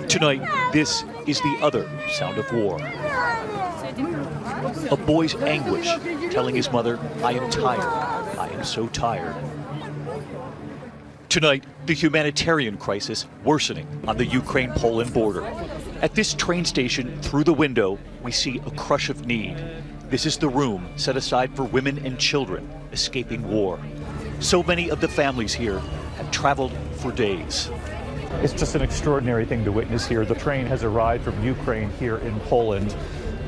Tonight, this is the other sound of war. A boy's anguish, telling his mother, "I am tired. I am so tired." Tonight, the humanitarian crisis worsening on the Ukraine-Poland border. At this train station, through the window, we see a crush of need. This is the room set aside for women and children escaping war. So many of the families here have traveled for days. It's just an extraordinary thing to witness here. The train has arrived from Ukraine here in Poland.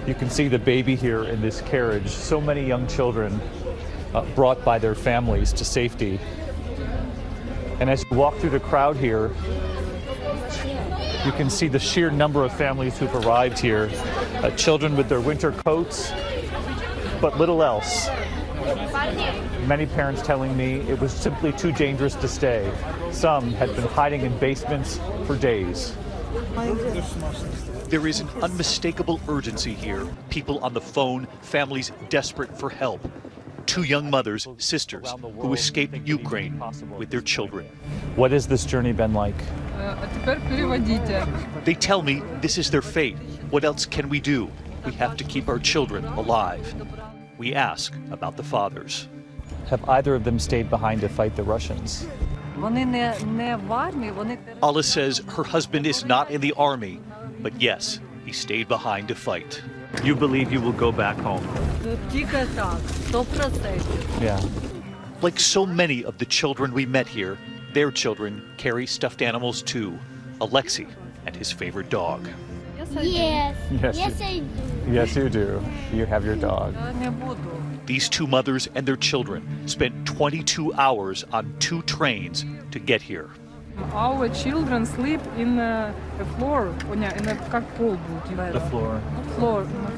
You can see the baby here in this carriage. So many young children brought by their families to safety. And as you walk through the crowd here, you can see the sheer number of families who've arrived here. Children with their winter coats, but little else. Many parents telling me it was simply too dangerous to stay. Some had been hiding in basements for days. There is an unmistakable urgency here. People on the phone, families desperate for help. Two young mothers, sisters, who escaped Ukraine with their children. What has this journey been like? They tell me this is their fate. What else can we do? We have to keep our children alive. We ask about the fathers. Have either of them stayed behind to fight the Russians? Allah says her husband is not in the army, but yes, he stayed behind to fight. You believe you will go back home? Yeah. Like so many of the children we met here, their children carry stuffed animals too. Alexei and his favorite dog. Yes. Yes, I do. Yes, you do. You have your dog. These two mothers and their children spent 22 hours on 2 trains to get here. Our children sleep in the floor, The floor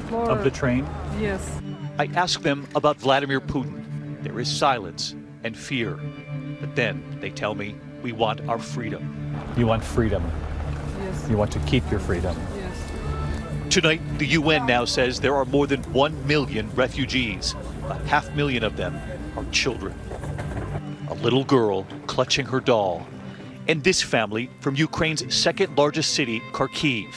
floor of the train? Yes. I ask them about Vladimir Putin. There is silence and fear. But then they tell me we want our freedom. You want freedom? Yes. You want to keep your freedom? Yes. Tonight, the UN now says there are more than 1 million refugees. 500,000 of them are children. A little girl clutching her doll. And this family from Ukraine's second largest city, Kharkiv,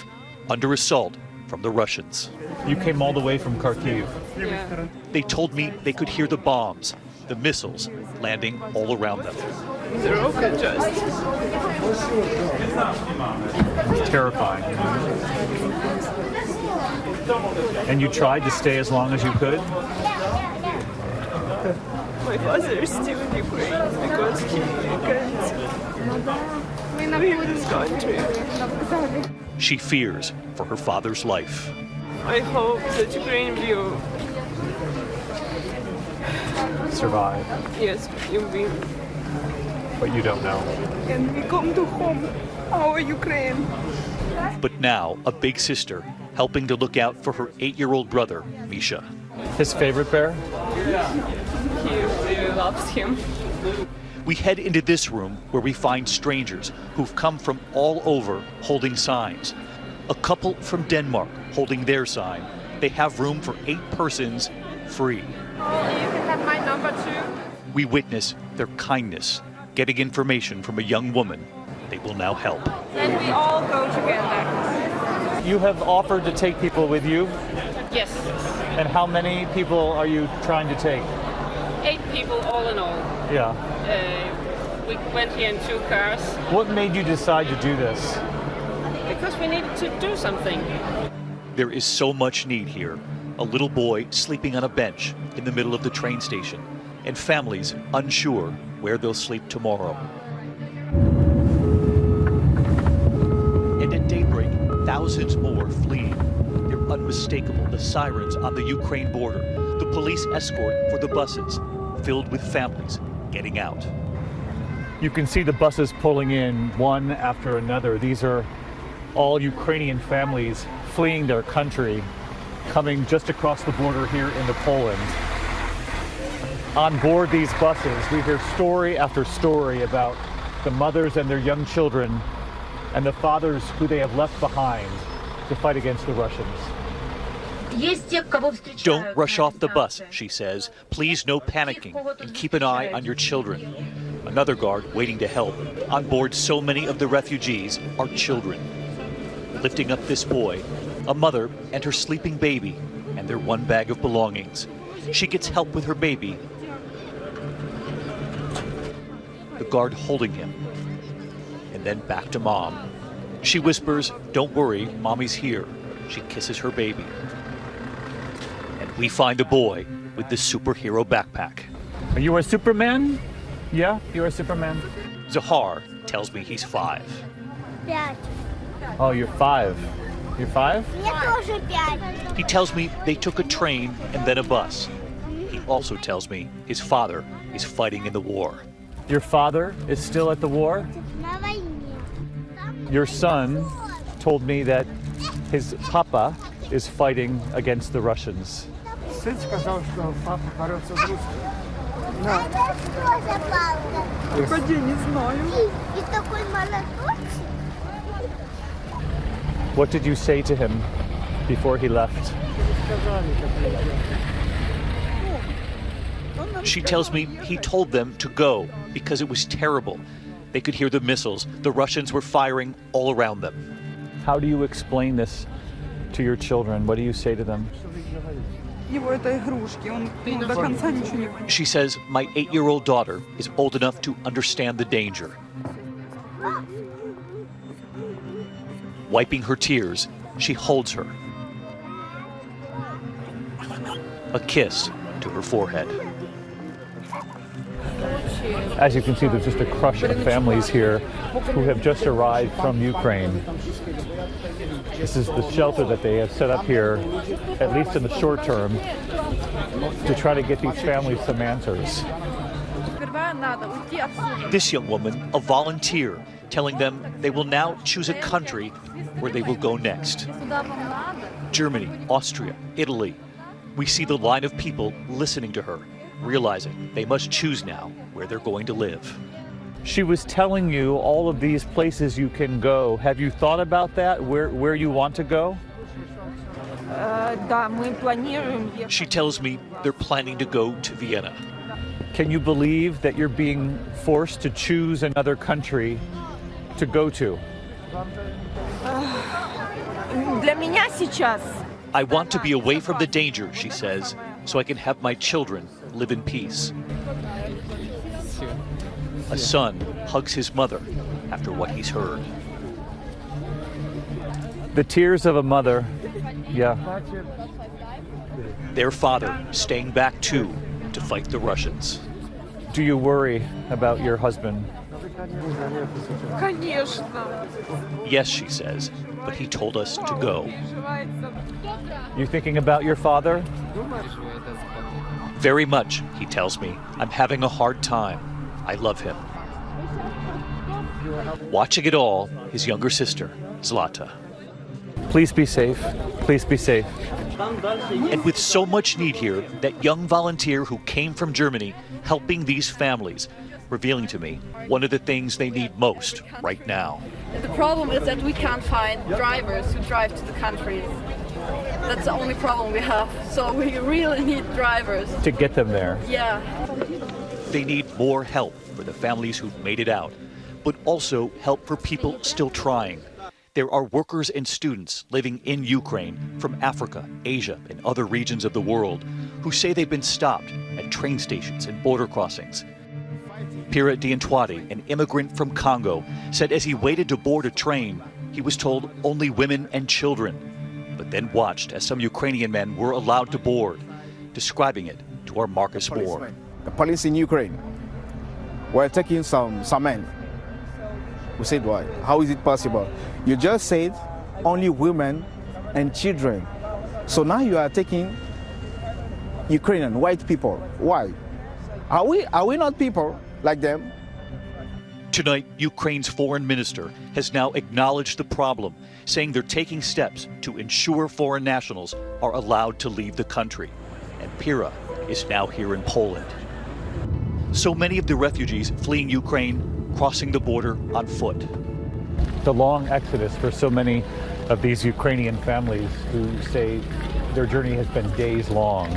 under assault from the Russians. You came all the way from Kharkiv. Yeah. They told me they could hear the bombs, the missiles landing all around them. The rocket just. It's terrifying. And you tried to stay as long as you could? My father is still in Ukraine because he can't leave this country. She fears for her father's life. I hope that Ukraine will Survive, yes, you will. but you don't know. And we come to home, our Ukraine. But now, a big sister helping to look out for her 8-year-old brother, Misha. His favorite bear? He really loves him. We head into this room where we find strangers who've come from all over holding signs. A couple from Denmark holding their sign. They have room for 8 persons free. You can have my number too. We witness their kindness, getting information from a young woman. They will now help. And we all go together. You have offered to take people with you? Yes. And how many people are you trying to take? 8 people all in all. Yeah. We went here in 2 cars What made you decide to do this? because we needed to do something. There is so much need here. A little boy sleeping on a bench in the middle of the train station, and families unsure where they'll sleep tomorrow. And at daybreak, thousands more fleeing. They're unmistakable, the sirens on the Ukraine border, the police escort for the buses, filled with families getting out. You can see the buses pulling in one after another. These are all Ukrainian families fleeing their country, coming just across the border here into Poland. On board these buses, we hear story after story about the mothers and their young children and the fathers who they have left behind to fight against the Russians. Don't rush off the bus, she says. Please, no panicking, and keep an eye on your children. Another guard waiting to help. On board so many of the refugees are children. Lifting up this boy, a mother and her sleeping baby, and their one bag of belongings. She gets help with her baby. The guard holding him. And then back to mom. She whispers, "Don't worry, mommy's here." She kisses her baby. And we find the boy with the superhero backpack. Are you a Superman? Yeah, you're a Superman. Zahar tells me he's 5. 5. Oh, you're 5. You're 5? Мне тоже 5. He tells me they took a train and then a bus. He also tells me his father is fighting in the war. Your father is still at the war? На войне. Your son told me that his papa is fighting against the Russians. Сын сказал, что папа борется с русскими. А это что за палка? Погоди, не знаю. И такой молоточек? What did you say to him before he left? She tells me he told them to go because it was terrible. They could hear the missiles. The Russians were firing all around them. How do you explain this to your children? What do you say to them? Его это игрушки, он до конца ничего не понимает. She says, my 8-year-old daughter is old enough to understand the danger. Wiping her tears, she holds her. A kiss to her forehead. As you can see, there's just a crush of families here who have just arrived from Ukraine. This is the shelter that they have set up here, at least in the short term, to try to get these families some answers. This young woman, a volunteer, telling them they will now choose a country where they will go next. Germany, Austria, Italy. We see the line of people listening to her, realizing they must choose now where they're going to live. She was telling you all of these places you can go. Have you thought about that, where you want to go? Да, мы планируем. She tells me they're planning to go to Vienna. Can you believe that you're being forced to choose another country to go to? Для меня сейчас. I want to be away from the danger, she says, so I can have my children live in peace. A son hugs his mother after what he's heard. The tears of a mother, yeah. Their father staying back too to fight the Russians. Do you worry about your husband? Конечно. Yes, she says, but he told us to go. You thinking about your father? Very much, he tells me. I'm having a hard time. I love him. Watching it all, his younger sister, Zlata. Please be safe. Please be safe. And with so much need here, that young volunteer who came from Germany helping these families, revealing to me one of the things they need most right now. The problem is that we can't find drivers who drive to the countries. That's the only problem we have. So we really need drivers. To get them there. Yeah. They need more help for the families who've made it out, but also help for people still trying. There are workers and students living in Ukraine from Africa, Asia, and other regions of the world who say they've been stopped at train stations and border crossings. Pira Diantwadi, an immigrant from Congo, said as he waited to board a train, he was told only women and children, but then watched as some Ukrainian men were allowed to board, describing it to our Marcus Moore. The police in Ukraine were taking some men. We said, why? How is it possible? You just said only women and children. So now you are taking Ukrainian white people. Why? Are we not people like them? Tonight, Ukraine's foreign minister has now acknowledged the problem, saying they're taking steps to ensure foreign nationals are allowed to leave the country. And Pira is now here in Poland. So many of the refugees fleeing Ukraine crossing the border on foot. The long exodus for so many of these Ukrainian families who say their journey has been days long.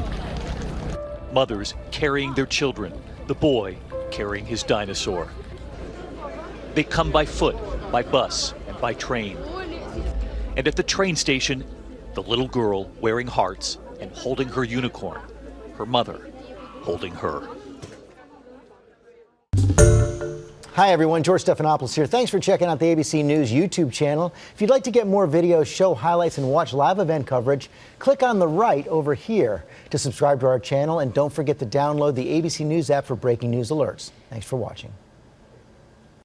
Mothers carrying their children, the boy carrying his dinosaur. They come by foot, by bus, and by train. And at the train station, the little girl wearing hearts and holding her unicorn, her mother holding her. Hi everyone, George Stephanopoulos here. Thanks for checking out the ABC News YouTube channel. If you'd like to get more videos, show highlights, and watch live event coverage, click on the right over here to subscribe to our channel, and don't forget to download the ABC News app for breaking news alerts. Thanks for watching.